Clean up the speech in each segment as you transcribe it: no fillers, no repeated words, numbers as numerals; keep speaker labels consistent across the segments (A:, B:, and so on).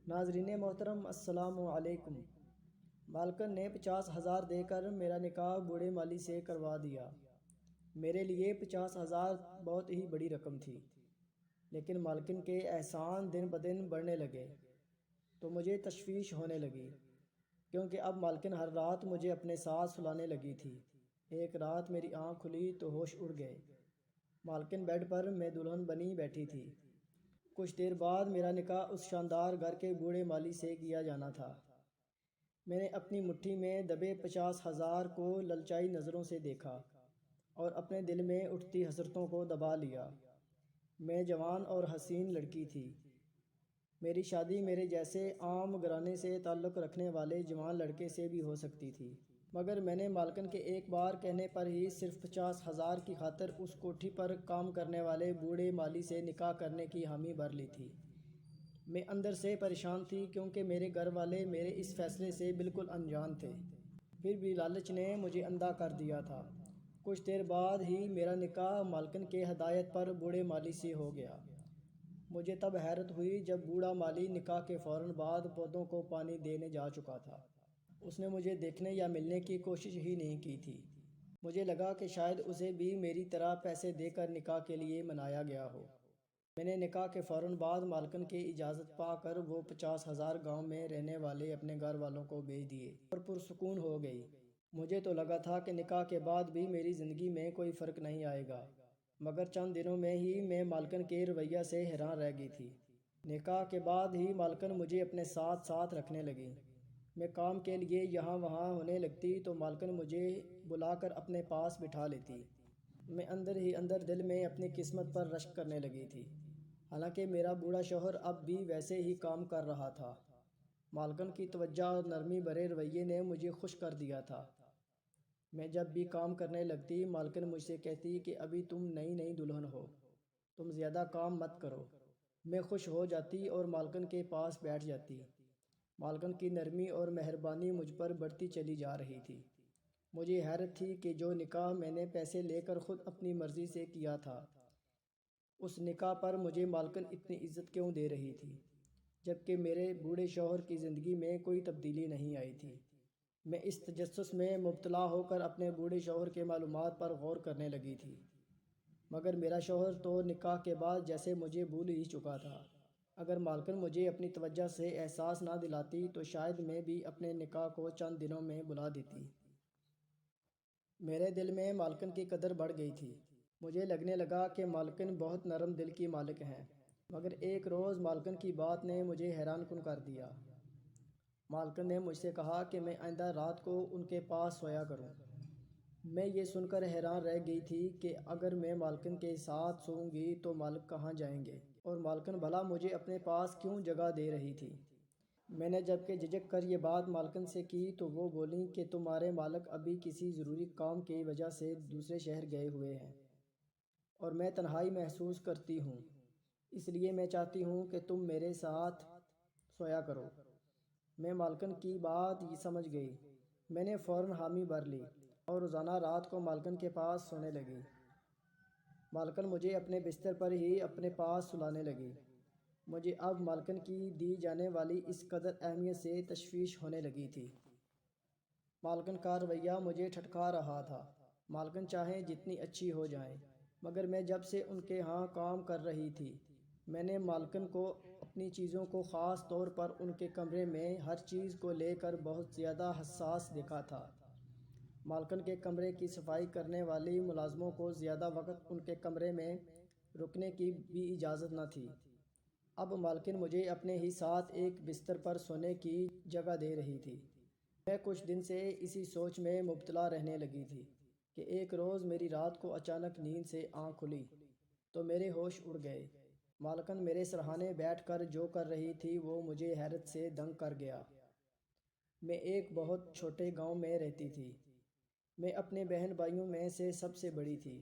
A: ناظرین محترم، السلام علیکم۔ مالکن نے 50,000 دے کر میرا نکاح بوڑھے مالی سے کروا دیا۔ میرے لیے 50,000 بہت ہی بڑی رقم تھی، لیکن مالکن کے احسان دن بدن بڑھنے لگے تو مجھے تشویش ہونے لگی، کیونکہ اب مالکن ہر رات مجھے اپنے ساتھ سلانے لگی تھی۔ ایک رات میری آنکھ کھلی تو ہوش اڑ گئے۔ مالکن بیڈ پر میں دلہن بنی بیٹھی تھی۔ کچھ دیر بعد میرا نکاح اس شاندار گھر کے بوڑھے مالی سے کیا جانا تھا۔ میں نے اپنی مٹھی میں دبے 50,000 کو للچائی نظروں سے دیکھا اور اپنے دل میں اٹھتی حسرتوں کو دبا لیا۔ میں جوان اور حسین لڑکی تھی۔ میری شادی میرے جیسے عام گھرانے سے تعلق رکھنے والے جوان لڑکے سے بھی ہو سکتی تھی، مگر میں نے مالکن کے ایک بار کہنے پر ہی صرف 50,000 کی خاطر اس کوٹھی پر کام کرنے والے بوڑھے مالی سے نکاح کرنے کی حامی بھر لی تھی۔ میں اندر سے پریشان تھی، کیونکہ میرے گھر والے میرے اس فیصلے سے بالکل انجان تھے، پھر بھی لالچ نے مجھے اندھا کر دیا تھا۔ کچھ دیر بعد ہی میرا نکاح مالکن کے ہدایت پر بوڑھے مالی سے ہو گیا۔ مجھے تب حیرت ہوئی جب بوڑھا مالی نکاح کے فوراً بعد پودوں کو پانی دینے جا چکا تھا۔ اس نے مجھے دیکھنے یا ملنے کی کوشش ہی نہیں کی تھی۔ مجھے لگا کہ شاید اسے بھی میری طرح پیسے دے کر نکاح کے لیے منایا گیا ہو۔ میں نے نکاح کے فوراً بعد مالکن کی اجازت پا کر وہ 50,000 گاؤں میں رہنے والے اپنے گھر والوں کو بھیج دیے اور پرسکون ہو گئی۔ مجھے تو لگا تھا کہ نکاح کے بعد بھی میری زندگی میں کوئی فرق نہیں آئے گا، مگر چند دنوں میں ہی میں مالکن کے رویہ سے حیران رہ گئی تھی۔ نکاح کے بعد ہی مالکن مجھے اپنے ساتھ ساتھ رکھنے لگی۔ میں کام کے لیے یہاں وہاں ہونے لگتی تو مالکن مجھے بلا کر اپنے پاس بٹھا لیتی۔ میں اندر ہی اندر دل میں اپنی قسمت پر رشک کرنے لگی تھی، حالانکہ میرا بوڑھا شوہر اب بھی ویسے ہی کام کر رہا تھا۔ مالکن کی توجہ اور نرمی بھرے رویے نے مجھے خوش کر دیا تھا۔ میں جب بھی کام کرنے لگتی، مالکن مجھ سے کہتی کہ ابھی تم نئی نئی دلہن ہو، تم زیادہ کام مت کرو۔ میں خوش ہو جاتی اور مالکن کے پاس بیٹھ جاتی۔ مالکن کی نرمی اور مہربانی مجھ پر بڑھتی چلی جا رہی تھی۔ مجھے حیرت تھی کہ جو نکاح میں نے پیسے لے کر خود اپنی مرضی سے کیا تھا، اس نکاح پر مجھے مالکن اتنی عزت کیوں دے رہی تھی، جبکہ میرے بوڑھے شوہر کی زندگی میں کوئی تبدیلی نہیں آئی تھی۔ میں اس تجسس میں مبتلا ہو کر اپنے بوڑھے شوہر کے معلومات پر غور کرنے لگی تھی، مگر میرا شوہر تو نکاح کے بعد جیسے مجھے بھول ہی چکا تھا۔ اگر مالکن مجھے اپنی توجہ سے احساس نہ دلاتی تو شاید میں بھی اپنے نکاح کو چند دنوں میں بلا دیتی۔ میرے دل میں مالکن کی قدر بڑھ گئی تھی۔ مجھے لگنے لگا کہ مالکن بہت نرم دل کی مالک ہیں، مگر ایک روز مالکن کی بات نے مجھے حیران کن کر دیا۔ مالکن نے مجھ سے کہا کہ میں آئندہ رات کو ان کے پاس سویا کروں۔ میں یہ سن کر حیران رہ گئی تھی کہ اگر میں مالکن کے ساتھ سوؤں گی تو مالک کہاں جائیں گے، اور مالکن بھلا مجھے اپنے پاس کیوں جگہ دے رہی تھی۔ میں نے جب کہ جھجک کر یہ بات مالکن سے کی تو وہ بولیں کہ تمہارے مالک ابھی کسی ضروری کام کی وجہ سے دوسرے شہر گئے ہوئے ہیں، اور میں تنہائی محسوس کرتی ہوں، اس لیے میں چاہتی ہوں کہ تم میرے ساتھ سویا کرو۔ میں مالکن کی بات یہ سمجھ گئی۔ میں نے فوراً حامی بھر لی اور روزانہ رات کو مالکن کے پاس سونے لگی۔ مالکن مجھے اپنے بستر پر ہی اپنے پاس سلانے لگی۔ مجھے اب مالکن کی دی جانے والی اس قدر اہمیت سے تشویش ہونے لگی تھی۔ مالکن کا رویہ مجھے ٹھٹکا رہا تھا۔ مالکن چاہیں جتنی اچھی ہو جائیں، مگر میں جب سے ان کے ہاں کام کر رہی تھی، میں نے مالکن کو اپنی چیزوں کو، خاص طور پر ان کے کمرے میں ہر چیز کو لے کر بہت زیادہ حساس دیکھا تھا۔ مالکن کے کمرے کی صفائی کرنے والی ملازموں کو زیادہ وقت ان کے کمرے میں رکنے کی بھی اجازت نہ تھی۔ اب مالکن مجھے اپنے ہی ساتھ ایک بستر پر سونے کی جگہ دے رہی تھی۔ میں کچھ دن سے اسی سوچ میں مبتلا رہنے لگی تھی کہ ایک روز میری رات کو اچانک نیند سے آنکھ کھلی تو میرے ہوش اڑ گئے۔ مالکن میرے سرہانے بیٹھ کر جو کر رہی تھی وہ مجھے حیرت سے دنگ کر گیا۔ میں ایک بہت چھوٹے گاؤں میں رہتی تھی۔ میں اپنے بہن بھائیوں میں سے سب سے بڑی تھی۔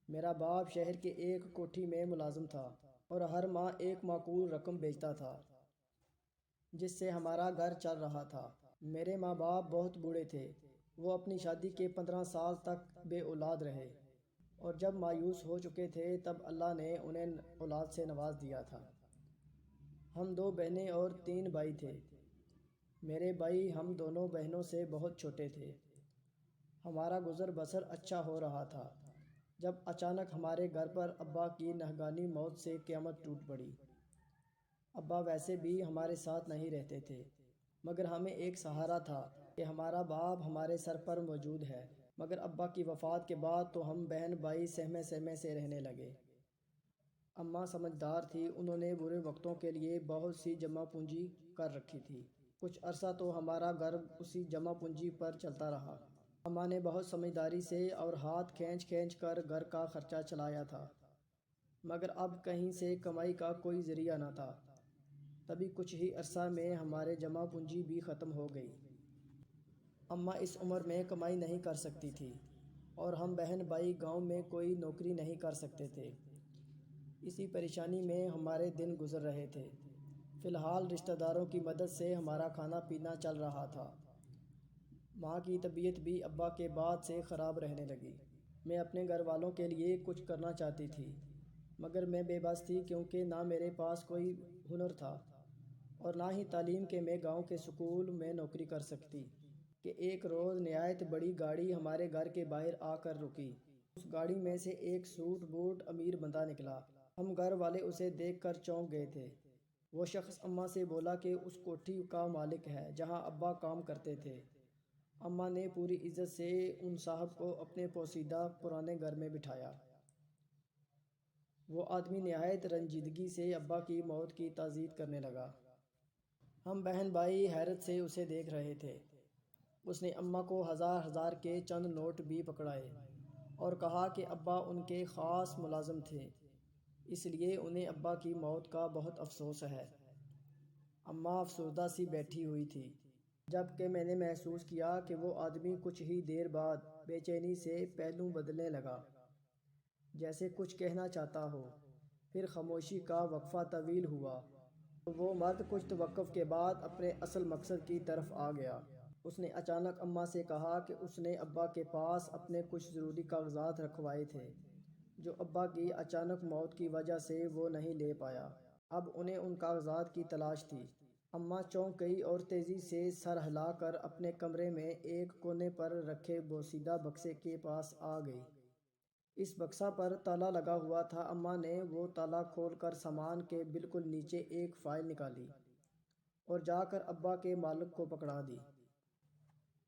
A: میرا باپ شہر کے ایک کوٹھی میں ملازم تھا اور ہر ماہ ایک معقول رقم بھیجتا تھا، جس سے ہمارا گھر چل رہا تھا۔ میرے ماں باپ بہت بوڑھے تھے۔ وہ اپنی شادی کے 15 سال تک بے اولاد رہے، اور جب مایوس ہو چکے تھے تب اللہ نے انہیں اولاد سے نواز دیا تھا۔ ہم 2 بہنیں اور 3 بھائی تھے۔ میرے بھائی ہم دونوں بہنوں سے بہت چھوٹے تھے۔ ہمارا گزر بسر اچھا ہو رہا تھا جب اچانک ہمارے گھر پر ابا کی ناگہانی موت سے قیامت ٹوٹ پڑی۔ ابا ویسے بھی ہمارے ساتھ نہیں رہتے تھے، مگر ہمیں ایک سہارا تھا کہ ہمارا باپ ہمارے سر پر موجود ہے۔ مگر ابا کی وفات کے بعد تو ہم بہن بھائی سہمے سہمے سے رہنے لگے۔ اماں سمجھدار تھی، انہوں نے برے وقتوں کے لیے بہت سی جمع پونجی کر رکھی تھی۔ کچھ عرصہ تو ہمارا گھر اسی جمع پونجی پر چلتا رہا۔ اماں نے بہت سمجھداری سے اور ہاتھ کھینچ کھینچ کر گھر کا خرچہ چلایا تھا، مگر اب کہیں سے کمائی کا کوئی ذریعہ نہ تھا۔ تبھی کچھ ہی عرصہ میں ہمارے جمع پونجی بھی ختم ہو گئی۔ اماں اس عمر میں کمائی نہیں کر سکتی تھی اور ہم بہن بھائی گاؤں میں کوئی نوکری نہیں کر سکتے تھے۔ اسی پریشانی میں ہمارے دن گزر رہے تھے۔ فی الحال رشتہ داروں کی مدد سے ہمارا کھانا پینا چل رہا تھا۔ ماں کی طبیعت بھی ابا کے بعد سے خراب رہنے لگی۔ میں اپنے گھر والوں کے لیے کچھ کرنا چاہتی تھی، مگر میں بے بس تھی کیونکہ نہ میرے پاس کوئی ہنر تھا اور نہ ہی تعلیم کہ میں گاؤں کے سکول میں نوکری کر سکتی۔ کہ ایک روز نہایت بڑی گاڑی ہمارے گھر کے باہر آ کر رکی۔ اس گاڑی میں سے ایک سوٹ بوٹ امیر بندہ نکلا۔ ہم گھر والے اسے دیکھ کر چونک گئے تھے۔ وہ شخص اماں سے بولا کہ اس کوٹھی کا مالک ہے جہاں ابا کام کرتے تھے۔ اماں نے پوری عزت سے ان صاحب کو اپنے پوسیدہ پرانے گھر میں بٹھایا۔ وہ آدمی نہایت رنجیدگی سے ابا کی موت کی تعزیت کرنے لگا۔ ہم بہن بھائی حیرت سے اسے دیکھ رہے تھے۔ اس نے اماں کو ہزار ہزار کے چند نوٹ بھی پکڑائے اور کہا کہ ابا ان کے خاص ملازم تھے، اس لیے انہیں ابا کی موت کا بہت افسوس ہے۔ اماں افسردہ سی بیٹھی ہوئی تھی، جب کہ میں نے محسوس کیا کہ وہ آدمی کچھ ہی دیر بعد بے چینی سے پہلو بدلنے لگا، جیسے کچھ کہنا چاہتا ہو۔ پھر خاموشی کا وقفہ طویل ہوا تو وہ مرد کچھ توقف کے بعد اپنے اصل مقصد کی طرف آ گیا۔ اس نے اچانک اماں سے کہا کہ اس نے ابا کے پاس اپنے کچھ ضروری کاغذات رکھوائے تھے جو ابا کی اچانک موت کی وجہ سے وہ نہیں لے پایا۔ اب انہیں ان کاغذات کی تلاش تھی۔ اماں چونک گئی اور تیزی سے سر ہلا کر اپنے کمرے میں ایک کونے پر رکھے بوسیدہ بکسے کے پاس آ گئی۔ اس بکسہ پر تالا لگا ہوا تھا۔ اماں نے وہ تالا کھول کر سامان کے بالکل نیچے ایک فائل نکالی اور جا کر ابا کے مالک کو پکڑا دی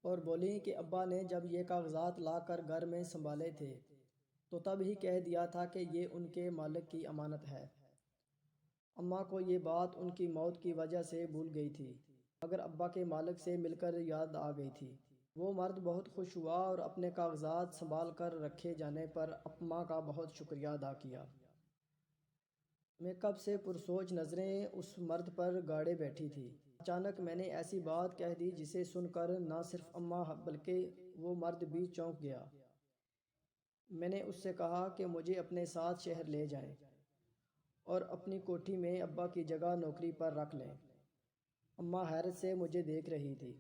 A: اور بولی کہ ابا نے جب یہ کاغذات لا کر گھر میں سنبھالے تھے تو تب ہی کہہ دیا تھا کہ یہ ان کے مالک کی امانت ہے۔ اماں کو یہ بات ان کی موت کی وجہ سے بھول گئی تھی، مگر ابا کے مالک سے مل کر یاد آ گئی تھی۔ وہ مرد بہت خوش ہوا اور اپنے کاغذات سنبھال کر رکھے جانے پر اماں کا بہت شکریہ ادا کیا۔ میں کب سے پرسوچ نظریں اس مرد پر گاڑے بیٹھی تھی۔ اچانک میں نے ایسی بات کہہ دی جسے سن کر نہ صرف اماں بلکہ وہ مرد بھی چونک گیا۔ میں نے اس سے کہا کہ مجھے اپنے ساتھ شہر لے جائیں اور اپنی کوٹھی میں ابا کی جگہ نوکری پر رکھ لیں۔ اماں حیرت سے مجھے دیکھ رہی تھی۔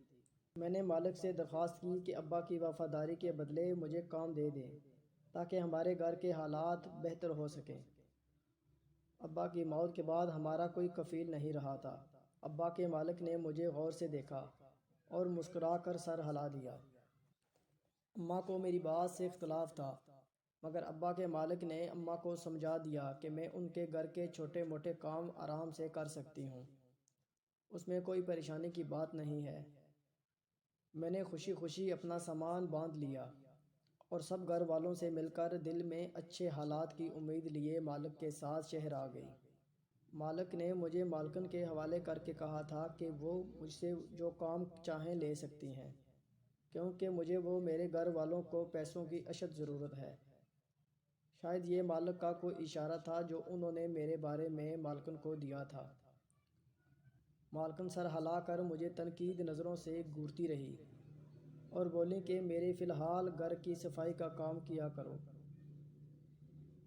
A: میں نے مالک سے درخواست کی کہ ابا کی وفاداری کے بدلے مجھے کام دے دیں تاکہ ہمارے گھر کے حالات بہتر ہو سکیں۔ ابا کی موت کے بعد ہمارا کوئی کفیل نہیں رہا تھا۔ ابا کے مالک نے مجھے غور سے دیکھا اور مسکرا کر سر ہلا دیا۔ اماں کو میری بات سے اختلاف تھا، مگر ابا کے مالک نے اماں کو سمجھا دیا کہ میں ان کے گھر کے چھوٹے موٹے کام آرام سے کر سکتی ہوں، اس میں کوئی پریشانی کی بات نہیں ہے۔ میں نے خوشی خوشی اپنا سامان باندھ لیا اور سب گھر والوں سے مل کر دل میں اچھے حالات کی امید لیے مالک کے ساتھ شہر آ گئی۔ مالک نے مجھے مالکن کے حوالے کر کے کہا تھا کہ وہ مجھ سے جو کام چاہیں لے سکتی ہیں، کیونکہ مجھے وہ میرے گھر والوں کو پیسوں کی اشد ضرورت ہے۔ شاید یہ مالک کا کوئی اشارہ تھا جو انہوں نے میرے بارے میں مالکن کو دیا تھا۔ مالکن سر ہلا کر مجھے تنقید نظروں سے گھورتی رہی اور بولی کہ میرے فی الحال گھر کی صفائی کا کام کیا کرو،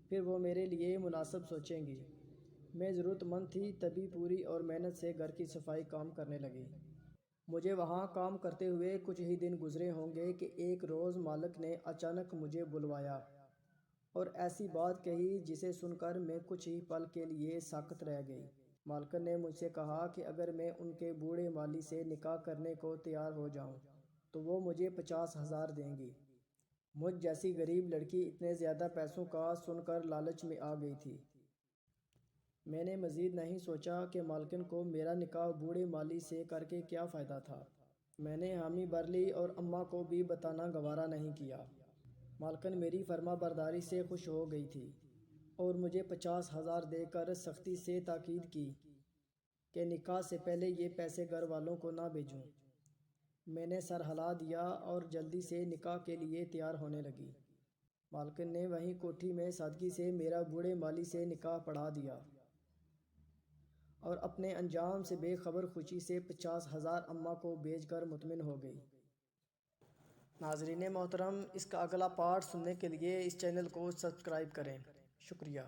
A: پھر وہ میرے لیے مناسب سوچیں گی۔ میں ضرورت مند تھی تبھی پوری اور محنت سے گھر کی صفائی کام کرنے لگی۔ مجھے وہاں کام کرتے ہوئے کچھ ہی دن گزرے ہوں گے کہ ایک روز مالک نے اچانک مجھے بلوایا اور ایسی بات کہی جسے سن کر میں کچھ ہی پل کے لیے ساکت رہ گئی۔ مالکن نے مجھ سے کہا کہ اگر میں ان کے بوڑھے مالی سے نکاح کرنے کو تیار ہو جاؤں تو وہ مجھے 50,000 دیں گی۔ مجھ جیسی غریب لڑکی اتنے زیادہ پیسوں کا سن کر لالچ میں آ گئی تھی۔ میں نے مزید نہیں سوچا کہ مالکن کو میرا نکاح بوڑھے مالی سے کر کے کیا فائدہ تھا۔ میں نے حامی بھر لی اور اماں کو بھی بتانا گوارا نہیں کیا۔ مالکن میری فرما برداری سے خوش ہو گئی تھی اور مجھے 50,000 دے کر سختی سے تاکید کی کہ نکاح سے پہلے یہ پیسے گھر والوں کو نہ بھیجوں۔ میں نے سر ہلا دیا اور جلدی سے نکاح کے لیے تیار ہونے لگی۔ مالکن نے وہیں کوٹھی میں سادگی سے میرا بوڑھے مالی سے نکاح پڑھا دیا اور اپنے انجام سے بے خبر خوشی سے 50,000 اماں کو بھیج کر مطمئن ہو گئی۔ ناظرین محترم، اس کا اگلا پارٹ سننے کے لیے اس چینل کو سبسکرائب کریں۔ شکریہ۔